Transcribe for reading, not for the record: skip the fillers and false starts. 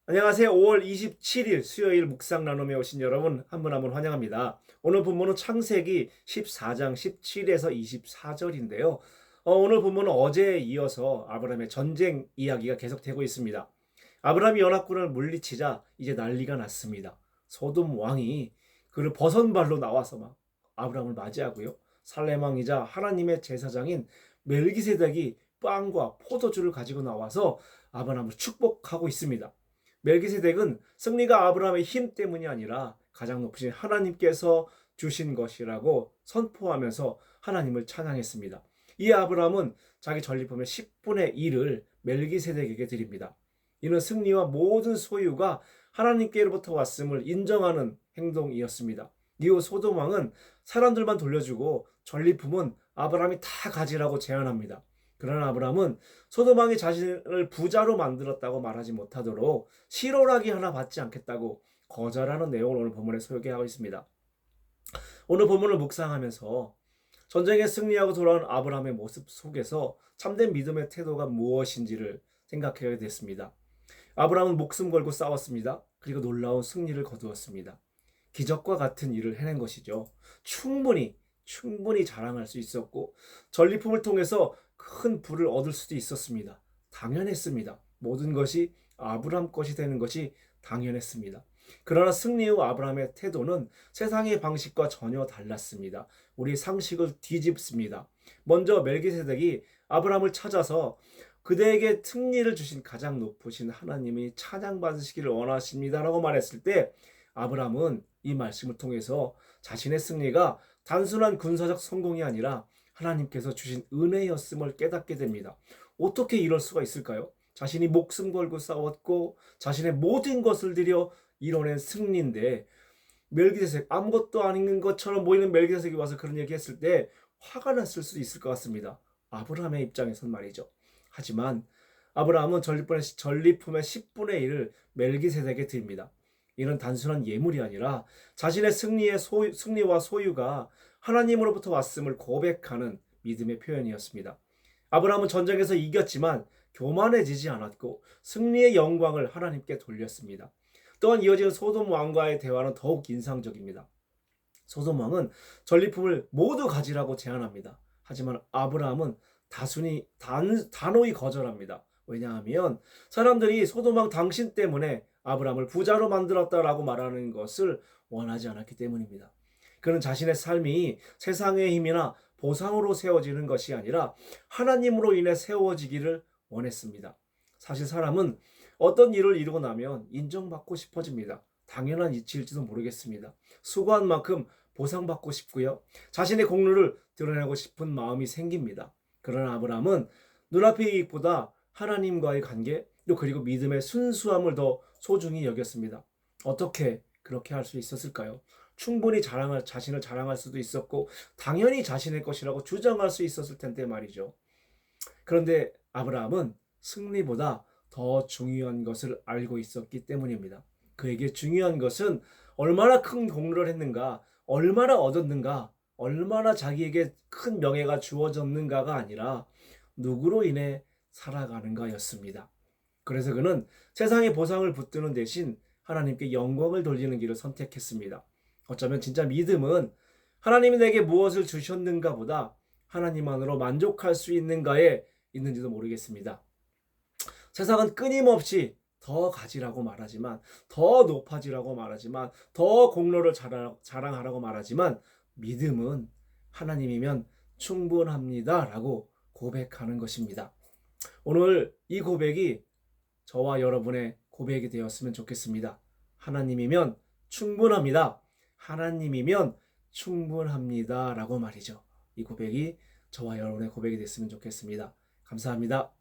안녕하세요. 5월 27일 수요일 묵상 나눔에 오신 여러분 한 분 한 분 환영합니다. 오늘 본문은 창세기 14장 17에서 24절인데요. 오늘 본문은 어제에 이어서 아브라함의 전쟁 이야기가 계속되고 있습니다. 아브라함이 연합군을 물리치자 이제 난리가 났습니다. 소돔 왕이 그를 버선발로 나와서 막 아브라함을 맞이하고요. 살렘 왕이자 하나님의 제사장인 멜기세덱이 빵과 포도주를 가지고 나와서 아브라함을 축복하고 있습니다. 멜기세덱은 승리가 아브라함의 힘 때문이 아니라 가장 높으신 하나님께서 주신 것이라고 선포하면서 하나님을 찬양했습니다. 이 아브라함은 자기 전리품의 10분의 1을 멜기세덱에게 드립니다. 이는 승리와 모든 소유가 하나님께로부터 왔음을 인정하는 행동이었습니다. 이후 소돔 왕은 사람들만 돌려주고 전리품은 아브라함이 다 가지라고 제안합니다. 그러나 아브라함은 소돔 왕이 자신을 부자로 만들었다고 말하지 못하도록 실오라기 하나 받지 않겠다고 거절하는 내용을 오늘 본문에 소개하고 있습니다. 오늘 본문을 묵상하면서 전쟁에 승리하고 돌아온 아브라함의 모습 속에서 참된 믿음의 태도가 무엇인지를 생각하게 됐습니다. 아브라함은 목숨 걸고 싸웠습니다. 그리고 놀라운 승리를 거두었습니다. 기적과 같은 일을 해낸 것이죠. 충분히 자랑할 수 있었고 전리품을 통해서 큰 부를 얻을 수도 있었습니다. 당연했습니다. 모든 것이 아브라함 것이 되는 것이 당연했습니다. 그러나 승리 후 아브라함의 태도는 세상의 방식과 전혀 달랐습니다. 우리 상식을 뒤집습니다. 먼저 멜기세덱이 아브라함을 찾아서 그대에게 승리를 주신 가장 높으신 하나님이 찬양받으시기를 원하십니다라고 말했을 때 아브라함은 이 말씀을 통해서 자신의 승리가 단순한 군사적 성공이 아니라 하나님께서 주신 은혜였음을 깨닫게 됩니다. 어떻게 이럴 수가 있을까요? 자신이 목숨 걸고 싸웠고 자신의 모든 것을 들여 이뤄낸 승리인데 멜기세덱 아무것도 아닌 것처럼 보이는 멜기세덱이 와서 그런 얘기했을 때 화가 났을 수도 있을 것 같습니다. 아브라함의 입장에선 말이죠. 하지만 아브라함은 전리품의 10분의 1을 멜기세덱에게 드립니다. 이는 단순한 예물이 아니라 자신의 승리와 소유가 하나님으로부터 왔음을 고백하는 믿음의 표현이었습니다. 아브라함은 전쟁에서 이겼지만 교만해지지 않았고 승리의 영광을 하나님께 돌렸습니다. 또한 이어지는 소돔 왕과의 대화는 더욱 인상적입니다. 소돔 왕은 전리품을 모두 가지라고 제안합니다. 하지만 아브라함은 단호히 거절합니다. 왜냐하면 사람들이 소돔 왕 당신 때문에 아브라함을 부자로 만들었다라고 말하는 것을 원하지 않았기 때문입니다. 그는 자신의 삶이 세상의 힘이나 보상으로 세워지는 것이 아니라 하나님으로 인해 세워지기를 원했습니다. 사실 사람은 어떤 일을 이루고 나면 인정받고 싶어집니다. 당연한 이치일지도 모르겠습니다. 수고한 만큼 보상받고 싶고요. 자신의 공로를 드러내고 싶은 마음이 생깁니다. 그러나 아브라함은 눈앞의 이익보다 하나님과의 관계, 또 그리고 믿음의 순수함을 더 소중히 여겼습니다. 어떻게 그렇게 할 수 있었을까요? 충분히 자신을 자랑할 수도 있었고 당연히 자신의 것이라고 주장할 수 있었을 텐데 말이죠. 그런데 아브라함은 승리보다 더 중요한 것을 알고 있었기 때문입니다. 그에게 중요한 것은 얼마나 큰 공로를 했는가, 얼마나 얻었는가, 얼마나 자기에게 큰 명예가 주어졌는가가 아니라 누구로 인해 살아가는가였습니다. 그래서 그는 세상의 보상을 붙드는 대신 하나님께 영광을 돌리는 길을 선택했습니다. 어쩌면 진짜 믿음은 하나님이 내게 무엇을 주셨는가 보다 하나님만으로 만족할 수 있는가에 있는지도 모르겠습니다. 세상은 끊임없이 더 가지라고 말하지만, 더 높아지라고 말하지만, 더 공로를 자랑하라고 말하지만 믿음은 하나님이면 충분합니다 라고 고백하는 것입니다. 오늘 이 고백이 저와 여러분의 고백이 되었으면 좋겠습니다. 하나님이면 충분합니다. 하나님이면 충분합니다 라고 말이죠. 이 고백이 저와 여러분의 고백이 됐으면 좋겠습니다. 감사합니다.